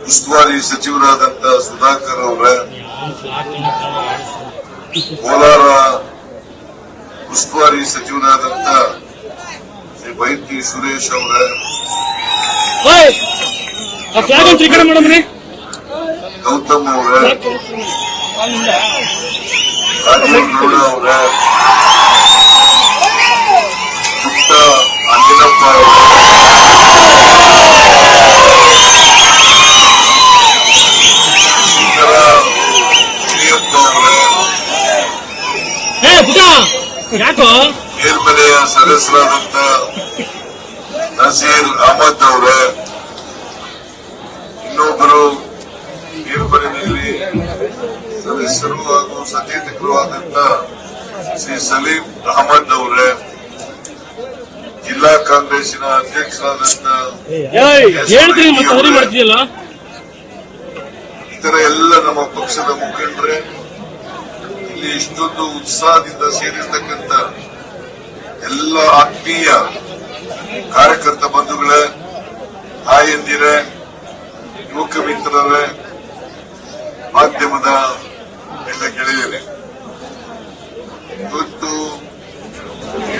ಉಸ್ತುವಾರಿ ಸಚಿವರಾದಂತ ಸುಧಾಕರ್ ಅವರೇ, ಕೋಲಾರ ಉಸ್ತುವಾರಿ ಸಚಿವರಾದಂತ ಶ್ರೀ ಬೈತಿ ಸುರೇಶ್ ಅವರೇ, ಗೌತಮ್ ಅವರೇ, ರಾಜೀವ್ ಗೌಡ ಅವರೇ, ಪುಟ್ಟ ಅಂಜನಪ್ಪ ಮೇಲ್ಮನೆಯ ಸದಸ್ಯರಾದಂತ ನಸೀರ್ ಅಹಮದ್ ಅವರೇ, ಇನ್ನೊಬ್ಬರು ಮೇಲ್ಮನೆಯಲ್ಲಿ ಸದಸ್ಯರು ಹಾಗೂ ಸಚೇತಕರು ಆದಂತ ಶ್ರೀ ಸಲೀಂ ಅಹಮದ್ ಅವರೇ, ಜಿಲ್ಲಾ ಕಾಂಗ್ರೆಸ್ಸಿನ ಅಧ್ಯಕ್ಷರಾದಂತ ಇತರ ಎಲ್ಲ ನಮ್ಮ ಪಕ್ಷದ ಮುಖಂಡರೇ, ಇಲ್ಲಿ ಇಷ್ಟೊಂದು ಉತ್ಸಾಹದಿಂದ ಸೇರಿರ್ತಕ್ಕಂಥ ಎಲ್ಲ ಆತ್ಮೀಯ ಕಾರ್ಯಕರ್ತ ಬಂಧುಗಳೇ, ತಾಯಂದಿರೇ, ಯುವಕ ಮಿತ್ರರೇ, ಮಾಧ್ಯಮದ ಎಲ್ಲ ಗೆಳೆಯರೇ, ಇವತ್ತು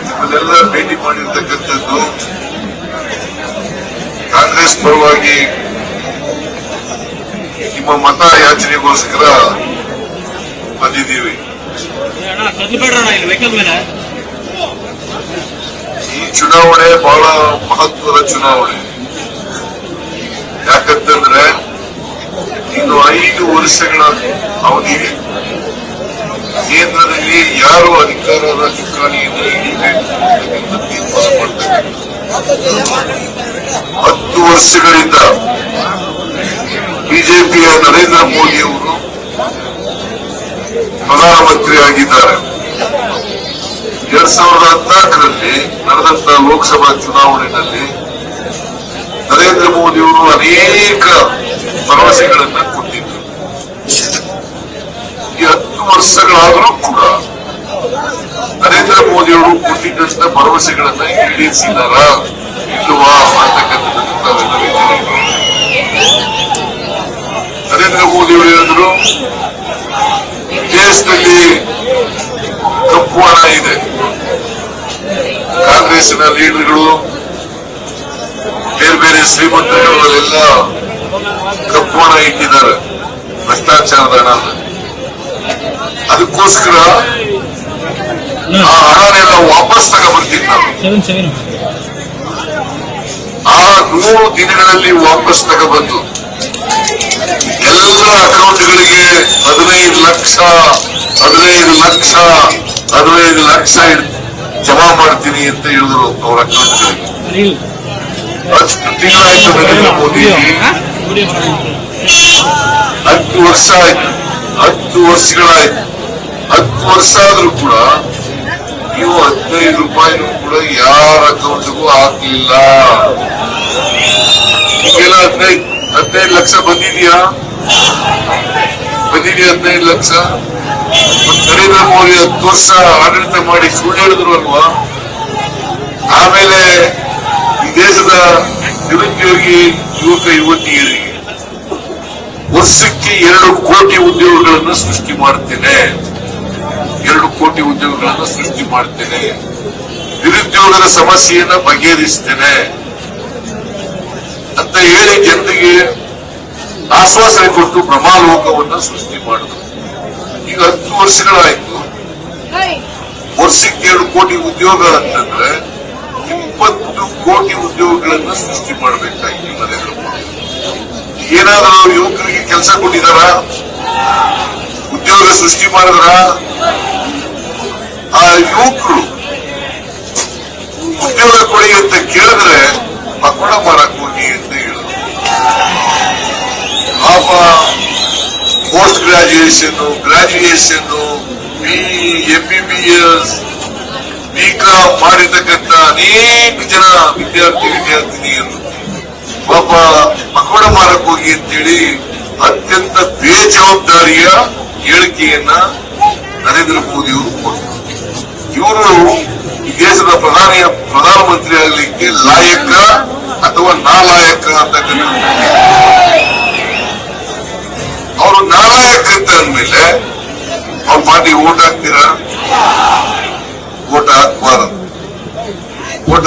ನಿಮ್ಮನ್ನೆಲ್ಲ ಭೇಟಿ ಮಾಡಿರ್ತಕ್ಕಂಥದ್ದು ಕಾಂಗ್ರೆಸ್ ಪರವಾಗಿ ನಿಮ್ಮ ಮತ ಯಾಚನೆಗೋಸ್ಕರ ಬಂದಿದ್ದೀವಿ. ಈ ಚುನಾವಣೆ ಬಹಳ ಮಹತ್ವದ ಚುನಾವಣೆ. ಯಾಕಂತಂದ್ರೆ ಇನ್ನು 5 ವರ್ಷಗಳ ಅವಧಿಗೆ ಕೇಂದ್ರದಲ್ಲಿ ಯಾರು ಅಧಿಕಾರದ ಚುಕ್ಕಾಣಿಯನ್ನು ಹಿಡಿಯಬೇಕು ತೀರ್ಮಾನ ಮಾಡಬೇಕು. 10 ವರ್ಷಗಳಿಂದ ಬಿಜೆಪಿಯ ನರೇಂದ್ರ ಮೋದಿ ಅವರು ಪ್ರಧಾನಮಂತ್ರಿ ಆಗಿದ್ದಾರೆ. 2014ರಲ್ಲಿ ನಡೆದಂತಹ ಲೋಕಸಭಾ ಚುನಾವಣೆಯಲ್ಲಿ ನರೇಂದ್ರ ಮೋದಿ ಅವರು ಅನೇಕ ಭರವಸೆಗಳನ್ನು ಕೊಟ್ಟಿದ್ದರು. ಈ 10 ವರ್ಷಗಳಾದರೂ ಕೂಡ ನರೇಂದ್ರ ಮೋದಿ ಅವರು ಕೊಟ್ಟಿದ್ದಂತ ಭರವಸೆಗಳನ್ನ ಈಡೇರಿಸಿದಾರಾ ಇಲ್ಲವಾ ಅಂತಕ್ಕಂಥದ್ದು ನಾವೆಲ್ಲ ನರೇಂದ್ರ ಮೋದಿ ಅವರು ಹೇಳಿದ್ರು, ದೇಶದಲ್ಲಿ ಕಪ್ಪು ಹಣ ಇದೆ, ಕಾಂಗ್ರೆಸ್ಸಿನ ಲೀಡರ್ಗಳು ಬೇರೆ ಬೇರೆ ಶ್ರೀಮಂತರುಗಳೆಲ್ಲ ಕಪ್ಪು ಹಣ ಇಟ್ಟಿದ್ದಾರೆ, ಭ್ರಷ್ಟಾಚಾರದ ಹಣ. ಅದಕ್ಕೋಸ್ಕರ ಆ ಹಣನೆಲ್ಲ ವಾಪಸ್ ತಗೊಬರ್ತಿದ್ದಾರೆ. ಆ 100 ದಿನಗಳಲ್ಲಿ ವಾಪಸ್ ತಗೊಬಂದು ಎಲ್ಲ ಅಕೌಂಟ್ಗಳಿಗೆ 15 ಲಕ್ಷ ಜಮಾ ಮಾಡ್ತೀನಿ ಅಂತ ಹೇಳಿದ್ರು ಅವರ ಅಕೌಂಟ್ಗಳಿಗೆ. ಅಷ್ಟು ತಿಂಗಳಾಯ್ತು ನರೇಂದ್ರ ಮೋದಿ. 10 ವರ್ಷ ಆಯ್ತು, 10 ವರ್ಷಗಳಾಯ್ತು. 10 ವರ್ಷ ಆದ್ರೂ ಕೂಡ ನೀವು 15 ರೂಪಾಯಿನೂ ಕೂಡ ಯಾರ ಅಕೌಂಟ್ಗೂ ಹಾಕಲಿಲ್ಲ. ಈಗೆಲ್ಲ 15 ಲಕ್ಷ ಬಂದಿದೆಯಾ? 15 ಲಕ್ಷ. ನರೇಂದ್ರ ಮೋದಿ 10 ವರ್ಷ ಆಡಳಿತ ಮಾಡಿ ಸುಳ್ಳು ಹೇಳಿದ್ರು ಅಲ್ವಾ? ಆಮೇಲೆ ಈ ದೇಶದ ನಿರುದ್ಯೋಗಿ ಯುವಕ ಯುವತಿಯರಿಗೆ ವರ್ಷಕ್ಕೆ 2 ಕೋಟಿ ಉದ್ಯೋಗಗಳನ್ನು ಸೃಷ್ಟಿ ಮಾಡ್ತೇನೆ, 2 ಕೋಟಿ ಉದ್ಯೋಗಗಳನ್ನು ಸೃಷ್ಟಿ ಮಾಡ್ತೇನೆ, ನಿರುದ್ಯೋಗದ ಸಮಸ್ಯೆಯನ್ನು ಬಗೆಹರಿಸ್ತೇನೆ ಅಂತ ಹೇಳಿ ಜನರಿಗೆ ಆಶ್ವಾಸನೆ ಕೊಟ್ಟು ಭ್ರಮಾಲೋಕವನ್ನು ಸೃಷ್ಟಿ ಮಾಡಿದ್ರು. ಈಗ 10 ವರ್ಷಗಳಾಯ್ತು. ವರ್ಷಕ್ಕೆ 2 ಕೋಟಿ ಉದ್ಯೋಗ ಅಂತಂದ್ರೆ 20 ಕೋಟಿ ಉದ್ಯೋಗಗಳನ್ನು ಸೃಷ್ಟಿ ಮಾಡಬೇಕಾಗಿದೆ ನರೇಂದ್ರ ಮೋದಿ. ಏನಾದರೂ ಯುವಕರಿಗೆ ಕೆಲಸ ಕೊಟ್ಟಿದಾರ? ಉದ್ಯೋಗ ಸೃಷ್ಟಿ ಮಾಡಿದ್ರ? ಆ ಯುವಕರು ಉದ್ಯೋಗ ಕೊಡಿ ಅಂತ ಕೇಳಿದ್ರೆ ಪಕೋಡ ಮಾರಕ್ ಹೋಗಿ ಅಂತ ಹೇಳಿದ್ರು. ಪಾಪ ಪೋಸ್ಟ್ ಗ್ರಾಜುಯೇಷನ್, MBBS, BCom ಮಾಡಿರ್ತಕ್ಕಂಥ ಅನೇಕ ಜನ ವಿದ್ಯಾರ್ಥಿನಿಯರು ಪಾಪ ಪಕೋಡ ಮಾರಕ್ ಹೋಗಿ ಅಂತೇಳಿ ಅತ್ಯಂತ ಬೇಜವಾಬ್ದಾರಿಯ ಹೇಳಿಕೆಯನ್ನ ನರೇಂದ್ರ ಮೋದಿ ಅವರು ಕೊಟ್ಟರು. ಇವರು ಈ ದೇಶದ ಪ್ರಧಾನಮಂತ್ರಿ ಆಗಲಿಕ್ಕೆ ಲಾಯಕ ಅಥವಾ ನಾಲಾಯಕ ಅಂತ ಕಾರ್ಯಕರ್ತ ಅಂದ್ಮೇಲೆ ಅವ್ರ ಪಾರ್ಟಿಗೆ ಓಟ್ ಹಾಕ್ತೀರಾ? ಓಟ್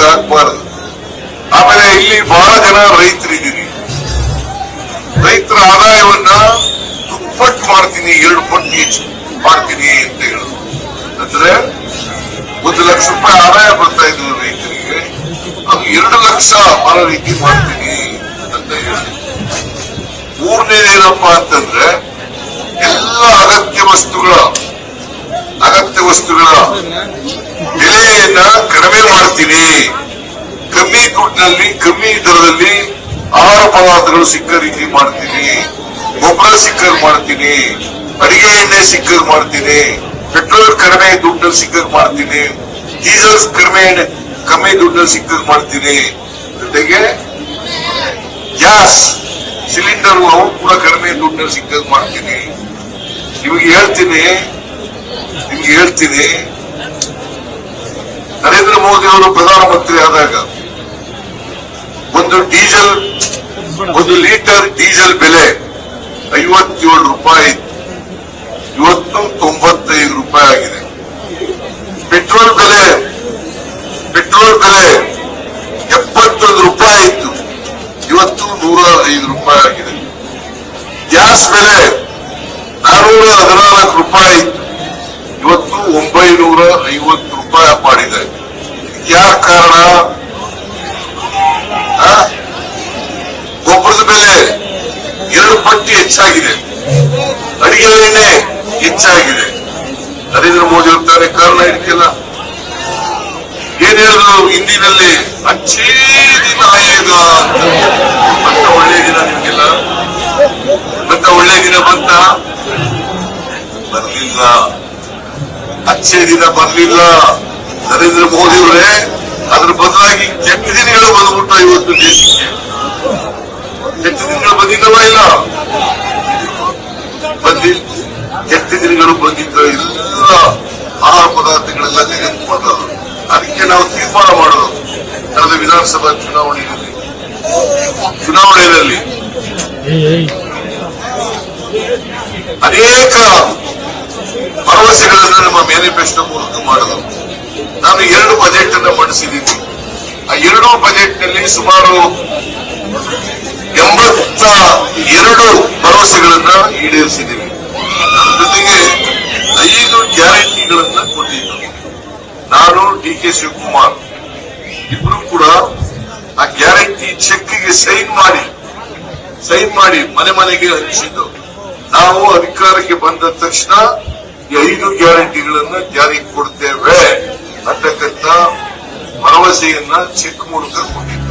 ಹಾಕ್ಬಾರದು. ಆಮೇಲೆ ಇಲ್ಲಿ ಬಹಳ ಜನ ರೈತರಿದ್ದೀರಿ. ರೈತರ ಆದಾಯವನ್ನ ದುಪ್ಪಟ್ಟು ಮಾಡ್ತೀನಿ, 2 ಪಟ್ಟು ಹೆಚ್ಚು ಮಾಡ್ತೀನಿ ಅಂತ ಹೇಳುದು. ಅಂದ್ರೆ 1 ಲಕ್ಷ ರೂಪಾಯಿ ಆದಾಯ ಬರ್ತಾ ಇದ್ರು ರೈತರಿಗೆ, ಅದು 2 ಲಕ್ಷ ಬರೋ ರೀತಿ ಮಾಡ್ತೀನಿ ಅಂತ ಹೇಳಿ. ಮೂರನೇದೇನಪ್ಪ ಅಂತಂದ್ರೆ ಎಲ್ಲ ಅಗತ್ಯ ವಸ್ತುಗಳ ಬೆಲೆಯನ್ನ ಕಡಿಮೆ ಮಾಡ್ತೀನಿ, ಕಮ್ಮಿ ದುಡ್ಡಿನಲ್ಲಿ ಕಮ್ಮಿ ದರದಲ್ಲಿ ಆಹಾರ ಪದಾರ್ಥಗಳು ಸಿಕ್ಕ ರೀತಿ ಮಾಡ್ತೀನಿ, ಗೊಬ್ಬರ ಸಿಕ್ಕ ಮಾಡ್ತೀನಿ, ಅಡಿಗೆ ಎಣ್ಣೆ ಸಿಕ್ಕ ಮಾಡ್ತೀನಿ, ಪೆಟ್ರೋಲ್ ಕಡಿಮೆ ದುಡ್ಡಲ್ಲಿ ಸಿಕ್ಕ ಮಾಡ್ತೀನಿ, ಡೀಸೆಲ್ ಕಮ್ಮಿ ದುಡ್ಡಲ್ಲಿ ಸಿಕ್ಕ ಮಾಡ್ತೀನಿ, ಜೊತೆಗೆ ಗ್ಯಾಸ್ ಸಿಲಿಂಡರ್ ಅವು ಕೂಡ ಕಡಿಮೆ ದುಡ್ಡಲ್ಲಿ ಸಿಕ್ಕ ಮಾಡ್ತೀನಿ. ನಿಮಗೆ ಹೇಳ್ತೀನಿ ನರೇಂದ್ರ ಮೋದಿ ಅವರು ಪ್ರಧಾನಮಂತ್ರಿ ಆದಾಗ ಒಂದು ಲೀಟರ್ ಡೀಸೆಲ್ ಬೆಲೆ 57 ರೂಪಾಯಿ ಇತ್ತು, ಇವತ್ತು 95 ರೂಪಾಯಿ ಆಗಿದೆ. ಪೆಟ್ರೋಲ್ ಬೆಲೆ 71 ರೂಪಾಯಿ ಇತ್ತು, ಇವತ್ತು 105 ರೂಪಾಯಿ ಆಗಿದೆ. ಗ್ಯಾಸ್ ಬೆಲೆ 414 ರೂಪಾಯಿ ಇತ್ತು, ಇವತ್ತು 950 ರೂಪಾಯಿ ಮಾಡಿದೆ. ಯಾಕೆ ಕಾರಣ? ಗೊಬ್ಬರದ ಬೆಲೆ 2 ಪಟ್ಟು ಹೆಚ್ಚಾಗಿದೆ, ಅಡಿಗೆ ಎಣ್ಣೆ ಹೆಚ್ಚಾಗಿದೆ. ನರೇಂದ್ರ ಮೋದಿ ಹೇಳ್ತಾರೆ ಕಾರಣ ಇದಕ್ಕೆಲ್ಲ. ಏನ್ ಹೇಳಿದ್ರು ಹಿಂದಿನಲ್ಲಿ, ಅಚ್ಚೇ ದಿನ ಆಯೇಗ ಅಂತ. ಒಳ್ಳೆ ದಿನ ನಿಮ್ಗೆಲ್ಲ ಒಳ್ಳೆ ದಿನ ಬರ್ಲಿಲ್ಲ. ಅಚ್ಚೇ ದಿನ ಬರ್ಲಿಲ್ಲ ನರೇಂದ್ರ ಮೋದಿ ಅವರೇ. ಅದ್ರ ಬದಲಾಗಿ ಕೆಟ್ಟ ದಿನಗಳು ಬಂದ್ಬಿಟ್ಟು ಇವತ್ತು ದೇಶಕ್ಕೆ. ಕೆಟ್ಟ ದಿನಗಳು ಬಂದಿಲ್ಲವ? ಇಲ್ಲ, ಕೆಟ್ಟ ದಿನಗಳು ಬಂದಿದ್ದ ಎಲ್ಲ ಆಹಾರ ಪದಾರ್ಥಗಳೆಲ್ಲ ತೆಗೆದುಕೊಂಡು ಅದಕ್ಕೆ ನಾವು ತೀರ್ಮಾನ ಮಾಡೋದು. ಕಳೆದ ವಿಧಾನಸಭಾ ಚುನಾವಣೆಯಲ್ಲಿ ಅನೇಕ ಭರವಸೆಗಳನ್ನು ನಮ್ಮ ಮ್ಯಾನಿಫೆಸ್ಟೋ ಮೂಲಕ ಮಾಡಿದ್ರು. ನಾನು 2 ಬಜೆಟ್ ಅನ್ನು ಮಂಡಿಸಿದ್ದೀನಿ. ಆ 2 ಬಜೆಟ್ ನಲ್ಲಿ ಸುಮಾರು 82 ಭರವಸೆಗಳನ್ನ ಈಡೇರಿಸಿದ್ದೀವಿ. ಜೊತೆಗೆ 5 ಗ್ಯಾರಂಟಿಗಳನ್ನ ಕೊಟ್ಟಿದ್ದು. ನಾನು DK ಶಿವಕುಮಾರ್ ಇಬ್ರು ಕೂಡ ಆ ಗ್ಯಾರಂಟಿ ಚೆಕ್ಗೆ ಸೈನ್ ಮಾಡಿ ಮನೆಗೆ ಹಂಚಿದ್ದು. ನಾವು ಅಧಿಕಾರಕ್ಕೆ ಬಂದ ತಕ್ಷಣ ಈ 5 ಗ್ಯಾರಂಟಿಗಳನ್ನ ಜಾರಿಗೆ ಕೊಡ್ತೇವೆ ಅಂತಕ್ಕಂಥ ಭರವಸೆಯನ್ನ ಚೆಕ್ ಮೂಲಕ ಕೊಟ್ಟಿದ್ದೇವೆ.